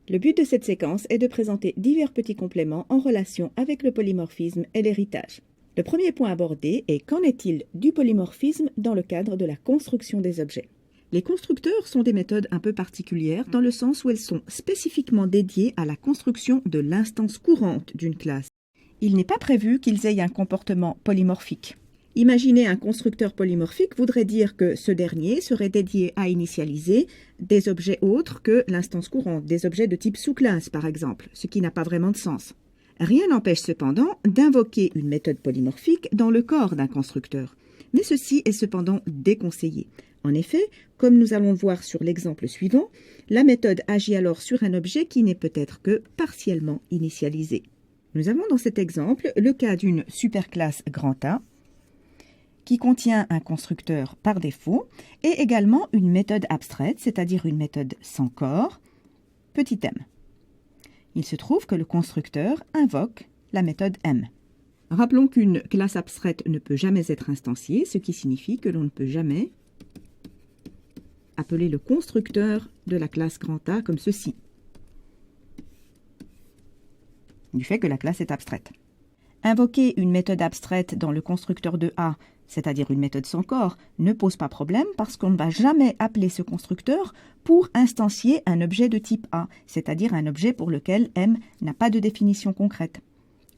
Le but de cette séquence est de présenter divers petits compléments en relation avec le polymorphisme et l'héritage. Le premier point abordé est qu'en est-il du polymorphisme dans le cadre de la construction des objets? Les constructeurs sont des méthodes un peu particulières dans le sens où elles sont spécifiquement dédiées à la construction de l'instance courante d'une classe. Il n'est pas prévu qu'ils aient un comportement polymorphique. Imaginer un constructeur polymorphique voudrait dire que ce dernier serait dédié à initialiser des objets autres que l'instance courante, des objets de type sous-classe par exemple, ce qui n'a pas vraiment de sens. Rien n'empêche cependant d'invoquer une méthode polymorphique dans le corps d'un constructeur, mais ceci est cependant déconseillé. En effet, comme nous allons le voir sur l'exemple suivant, la méthode agit alors sur un objet qui n'est peut-être que partiellement initialisé. Nous avons dans cet exemple le cas d'une superclasse grand A qui contient un constructeur par défaut et également une méthode abstraite, c'est-à-dire une méthode sans corps, petit m. Il se trouve que le constructeur invoque la méthode m. Rappelons qu'une classe abstraite ne peut jamais être instanciée, ce qui signifie que l'on ne peut jamais appeler le constructeur de la classe grand A comme ceci, du fait que la classe est abstraite. Invoquer une méthode abstraite dans le constructeur de A, c'est-à-dire une méthode sans corps, ne pose pas problème parce qu'on ne va jamais appeler ce constructeur pour instancier un objet de type A, c'est-à-dire un objet pour lequel M n'a pas de définition concrète.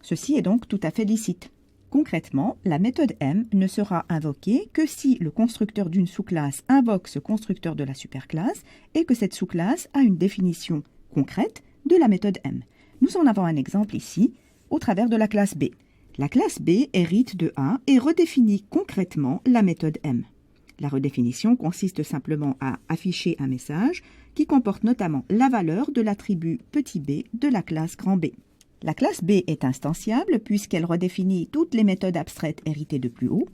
Ceci est donc tout à fait licite. Concrètement, la méthode M ne sera invoquée que si le constructeur d'une sous-classe invoque ce constructeur de la superclasse et que cette sous-classe a une définition concrète de la méthode M. Nous en avons un exemple ici, au travers de la classe B. La classe B hérite de A et redéfinit concrètement la méthode M. La redéfinition consiste simplement à afficher un message qui comporte notamment la valeur de l'attribut petit b de la classe grand B. La classe B est instanciable puisqu'elle redéfinit toutes les méthodes abstraites héritées de plus haut.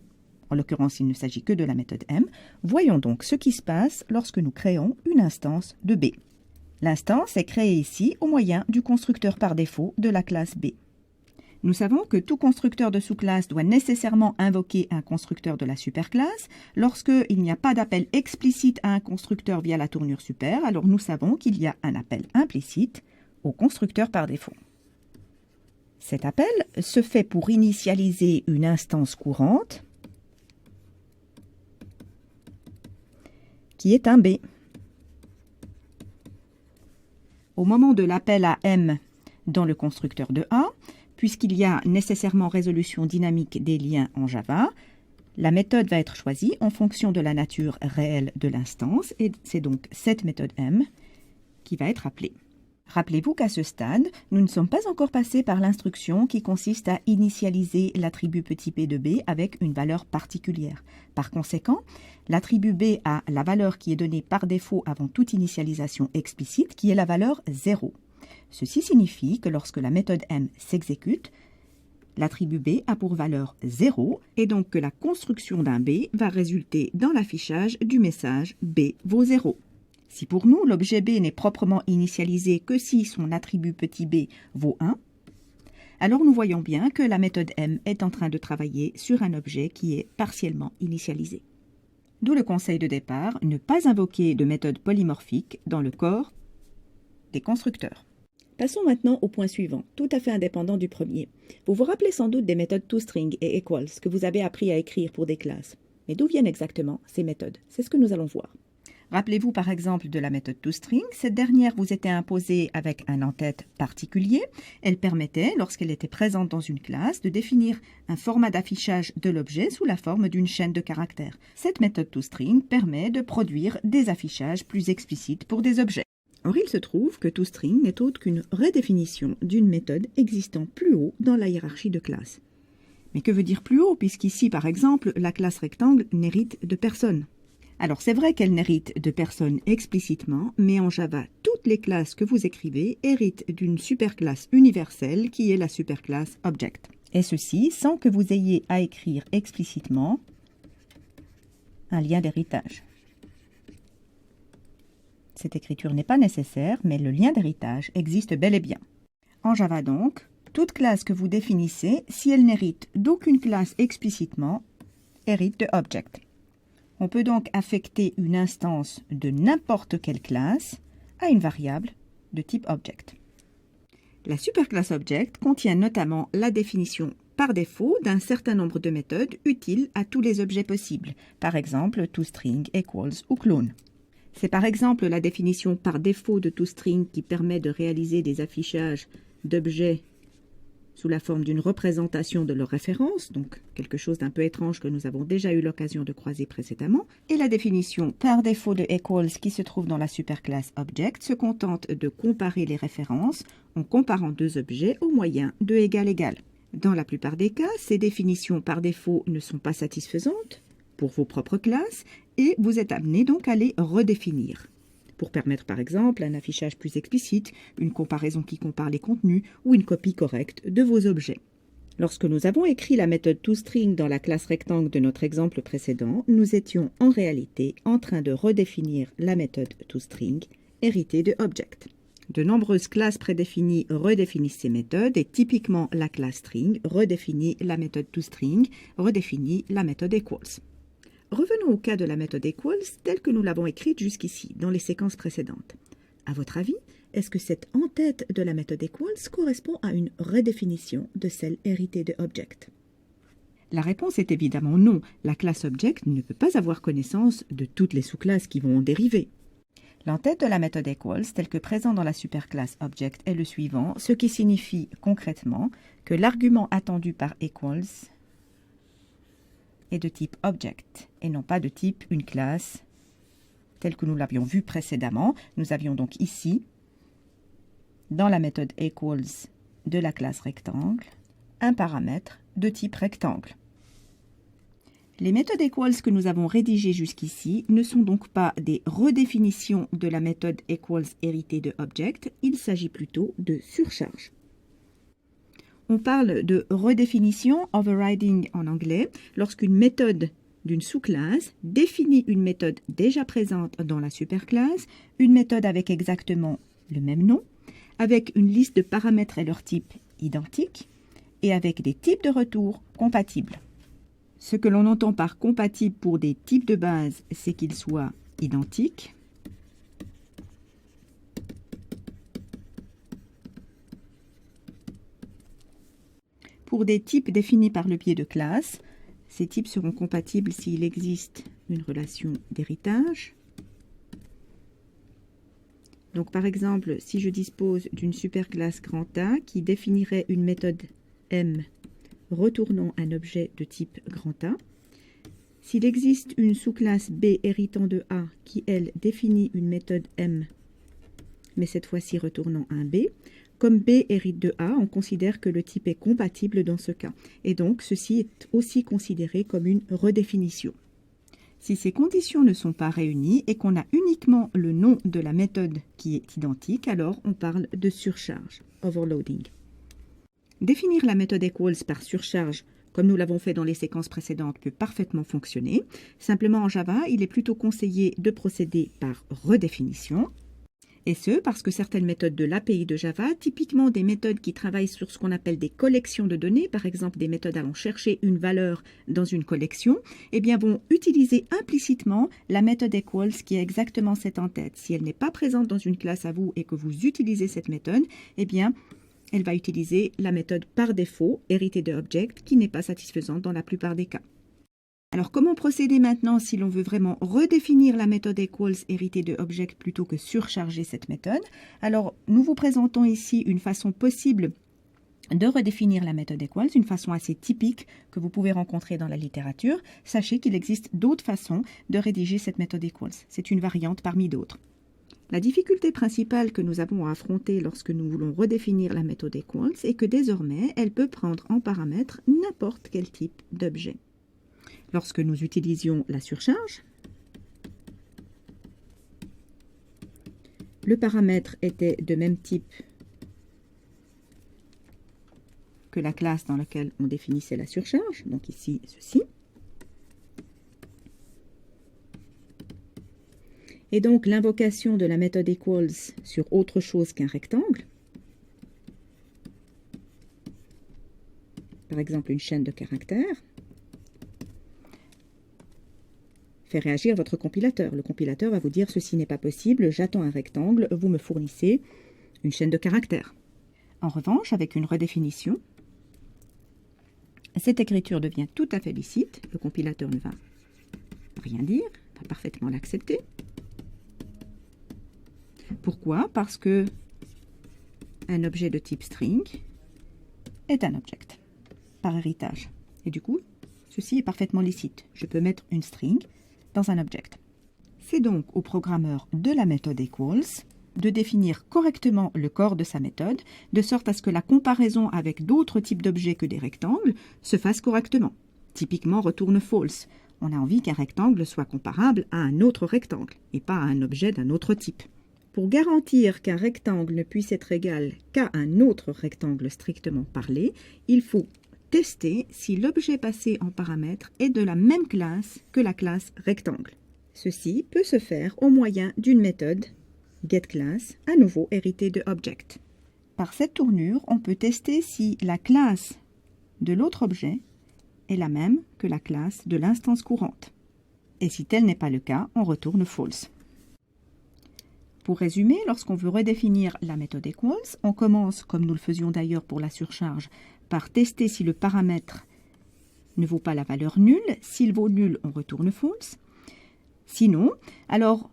En l'occurrence, il ne s'agit que de la méthode M. Voyons donc ce qui se passe lorsque nous créons une instance de B. L'instance est créée ici au moyen du constructeur par défaut de la classe B. Nous savons que tout constructeur de sous-classe doit nécessairement invoquer un constructeur de la superclasse. Lorsqu'il n'y a pas d'appel explicite à un constructeur via la tournure super, alors nous savons qu'il y a un appel implicite au constructeur par défaut. Cet appel se fait pour initialiser une instance courante qui est un B. Au moment de l'appel à M dans le constructeur de A, puisqu'il y a nécessairement résolution dynamique des liens en Java, la méthode va être choisie en fonction de la nature réelle de l'instance et c'est donc cette méthode M qui va être appelée. Rappelez-vous qu'à ce stade, nous ne sommes pas encore passés par l'instruction qui consiste à initialiser l'attribut petit b de B avec une valeur particulière. Par conséquent, l'attribut B a la valeur qui est donnée par défaut avant toute initialisation explicite, qui est la valeur 0. Ceci signifie que lorsque la méthode M s'exécute, l'attribut B a pour valeur 0 et donc que la construction d'un B va résulter dans l'affichage du message B vaut 0. Si pour nous, l'objet B n'est proprement initialisé que si son attribut petit b vaut 1, alors nous voyons bien que la méthode M est en train de travailler sur un objet qui est partiellement initialisé. D'où le conseil de départ, ne pas invoquer de méthode polymorphique dans le corps des constructeurs. Passons maintenant au point suivant, tout à fait indépendant du premier. Vous vous rappelez sans doute des méthodes toString et equals que vous avez appris à écrire pour des classes. Mais d'où viennent exactement ces méthodes? C'est ce que nous allons voir. Rappelez-vous par exemple de la méthode toString. Cette dernière vous était imposée avec un en-tête particulier. Elle permettait, lorsqu'elle était présente dans une classe, de définir un format d'affichage de l'objet sous la forme d'une chaîne de caractères. Cette méthode toString permet de produire des affichages plus explicites pour des objets. Or, il se trouve que toString n'est autre qu'une redéfinition d'une méthode existant plus haut dans la hiérarchie de classes. Mais que veut dire plus haut, puisqu'ici, par exemple, la classe rectangle n'hérite de personne? Alors, c'est vrai qu'elle n'hérite de personne explicitement, mais en Java, toutes les classes que vous écrivez héritent d'une superclasse universelle qui est la superclasse Object. Et ceci sans que vous ayez à écrire explicitement un lien d'héritage. Cette écriture n'est pas nécessaire, mais le lien d'héritage existe bel et bien. En Java donc, toute classe que vous définissez, si elle n'hérite d'aucune classe explicitement, hérite de Object. On peut donc affecter une instance de n'importe quelle classe à une variable de type Object. La superclasse Object contient notamment la définition par défaut d'un certain nombre de méthodes utiles à tous les objets possibles, par exemple toString, equals ou clone. C'est par exemple la définition par défaut de toString qui permet de réaliser des affichages d'objets sous la forme d'une représentation de leur référence, donc quelque chose d'un peu étrange que nous avons déjà eu l'occasion de croiser précédemment, et la définition par défaut de equals qui se trouve dans la superclasse Object se contente de comparer les références en comparant deux objets au moyen de égal égal. Dans la plupart des cas, ces définitions par défaut ne sont pas satisfaisantes pour vos propres classes et vous êtes amené donc à les redéfinir pour permettre par exemple un affichage plus explicite, une comparaison qui compare les contenus ou une copie correcte de vos objets. Lorsque nous avons écrit la méthode toString dans la classe rectangle de notre exemple précédent, nous étions en réalité en train de redéfinir la méthode toString héritée de Object. De nombreuses classes prédéfinies redéfinissent ces méthodes et typiquement la classe string redéfinit la méthode toString, redéfinit la méthode equals. Revenons au cas de la méthode equals telle que nous l'avons écrite jusqu'ici, dans les séquences précédentes. À votre avis, est-ce que cette en-tête de la méthode equals correspond à une redéfinition de celle héritée de Object? La réponse est évidemment non. La classe Object ne peut pas avoir connaissance de toutes les sous-classes qui vont en dériver. L'en-tête de la méthode equals, telle que présent dans la superclasse Object, est le suivant, ce qui signifie concrètement que l'argument attendu par equals est de type Object et non pas de type une classe telle que nous l'avions vu précédemment. Nous avions donc ici, dans la méthode equals de la classe rectangle, un paramètre de type rectangle. Les méthodes equals que nous avons rédigées jusqu'ici ne sont donc pas des redéfinitions de la méthode equals héritée de Object, il s'agit plutôt de surcharge. On parle de redéfinition, overriding en anglais, lorsqu'une méthode d'une sous-classe définit une méthode déjà présente dans la superclasse, une méthode avec exactement le même nom, avec une liste de paramètres et leurs types identiques, et avec des types de retour compatibles. Ce que l'on entend par compatible pour des types de base, c'est qu'ils soient identiques, pour des types définis par le biais de classe, ces types seront compatibles s'il existe une relation d'héritage. Donc par exemple, si je dispose d'une superclasse grand A qui définirait une méthode M retournant un objet de type grand A, s'il existe une sous-classe B héritant de A qui, elle, définit une méthode M, mais cette fois-ci retournant un B, comme B hérite de A, on considère que le type est compatible dans ce cas. Et donc, ceci est aussi considéré comme une redéfinition. Si ces conditions ne sont pas réunies et qu'on a uniquement le nom de la méthode qui est identique, alors on parle de surcharge, overloading. Définir la méthode equals par surcharge, comme nous l'avons fait dans les séquences précédentes, peut parfaitement fonctionner. Simplement en Java, il est plutôt conseillé de procéder par redéfinition. Et ce, parce que certaines méthodes de l'API de Java, typiquement des méthodes qui travaillent sur ce qu'on appelle des collections de données, par exemple des méthodes allant chercher une valeur dans une collection, eh bien vont utiliser implicitement la méthode equals qui est exactement cette en tête. Si elle n'est pas présente dans une classe à vous et que vous utilisez cette méthode, eh bien elle va utiliser la méthode par défaut, héritée de Object, qui n'est pas satisfaisante dans la plupart des cas. Alors, comment procéder maintenant si l'on veut vraiment redéfinir la méthode equals héritée de Object plutôt que surcharger cette méthode? Alors, nous vous présentons ici une façon possible de redéfinir la méthode equals, une façon assez typique que vous pouvez rencontrer dans la littérature. Sachez qu'il existe d'autres façons de rédiger cette méthode equals. C'est une variante parmi d'autres. La difficulté principale que nous avons à affronter lorsque nous voulons redéfinir la méthode equals est que désormais, elle peut prendre en paramètre n'importe quel type d'objet. Lorsque nous utilisions la surcharge, le paramètre était de même type que la classe dans laquelle on définissait la surcharge, donc ici, ceci. Et donc l'invocation de la méthode equals sur autre chose qu'un rectangle, par exemple une chaîne de caractères, fait réagir votre compilateur. Le compilateur va vous dire « ceci n'est pas possible, j'attends un rectangle, vous me fournissez une chaîne de caractères. En revanche, avec une redéfinition, cette écriture devient tout à fait licite. Le compilateur ne va rien dire, va parfaitement l'accepter. Pourquoi? Parce que un objet de type string est un object par héritage. Et du coup, ceci est parfaitement licite. Je peux mettre une string dans un object. C'est donc au programmeur de la méthode equals de définir correctement le corps de sa méthode, de sorte à ce que la comparaison avec d'autres types d'objets que des rectangles se fasse correctement. Typiquement, retourne false. On a envie qu'un rectangle soit comparable à un autre rectangle, et pas à un objet d'un autre type. Pour garantir qu'un rectangle ne puisse être égal qu'à un autre rectangle strictement parlé, il faut tester si l'objet passé en paramètre est de la même classe que la classe rectangle. Ceci peut se faire au moyen d'une méthode getClass, à nouveau héritée de object. Par cette tournure, on peut tester si la classe de l'autre objet est la même que la classe de l'instance courante. Et si tel n'est pas le cas, on retourne false. Pour résumer, lorsqu'on veut redéfinir la méthode equals, on commence, comme nous le faisions d'ailleurs pour la surcharge, par tester si le paramètre ne vaut pas la valeur nulle. S'il vaut nul, on retourne false. Sinon, alors,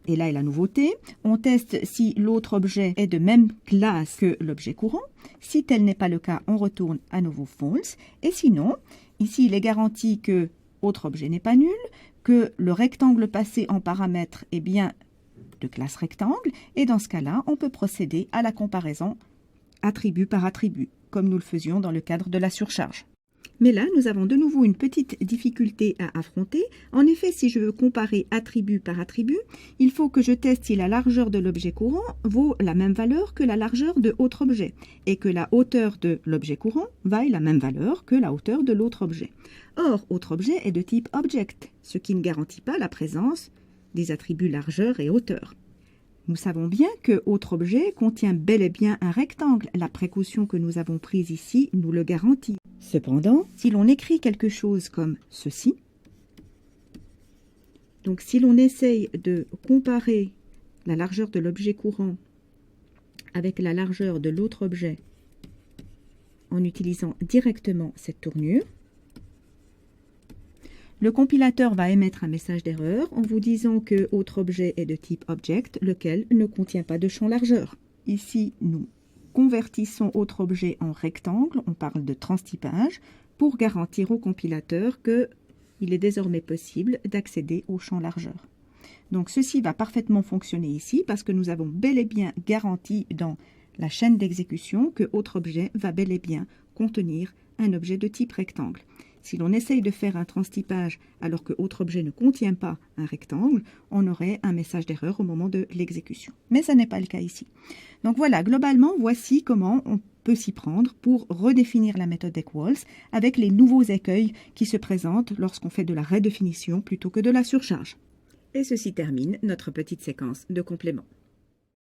et là est la nouveauté, on teste si l'autre objet est de même classe que l'objet courant. Si tel n'est pas le cas, on retourne à nouveau false. Et sinon, ici il est garanti que autre objet n'est pas nul, que le rectangle passé en paramètre est bien de classe rectangle, et dans ce cas-là, on peut procéder à la comparaison attribut par attribut, comme nous le faisions dans le cadre de la surcharge. Mais là, nous avons de nouveau une petite difficulté à affronter. En effet, si je veux comparer attribut par attribut, il faut que je teste si la largeur de l'objet courant vaut la même valeur que la largeur de autre objet, et que la hauteur de l'objet courant vaille la même valeur que la hauteur de l'autre objet. Or, autre objet est de type object, ce qui ne garantit pas la présence des attributs largeur et hauteur. Nous savons bien que autre objet contient bel et bien un rectangle. La précaution que nous avons prise ici nous le garantit. Cependant, si l'on écrit quelque chose comme ceci, donc si l'on essaye de comparer la largeur de l'objet courant avec la largeur de l'autre objet en utilisant directement cette tournure, le compilateur va émettre un message d'erreur en vous disant que autre objet est de type object, lequel ne contient pas de champ largeur. Ici, nous convertissons autre objet en rectangle, on parle de transtypage, pour garantir au compilateur qu'il est désormais possible d'accéder au champ largeur. Donc ceci va parfaitement fonctionner ici parce que nous avons bel et bien garanti dans la chaîne d'exécution que autre objet va bel et bien contenir un objet de type rectangle. Si l'on essaye de faire un transtypage alors que autre objet ne contient pas un rectangle, on aurait un message d'erreur au moment de l'exécution. Mais ça n'est pas le cas ici. Donc voilà, globalement, voici comment on peut s'y prendre pour redéfinir la méthode equals avec les nouveaux écueils qui se présentent lorsqu'on fait de la redéfinition plutôt que de la surcharge. Et ceci termine notre petite séquence de compléments.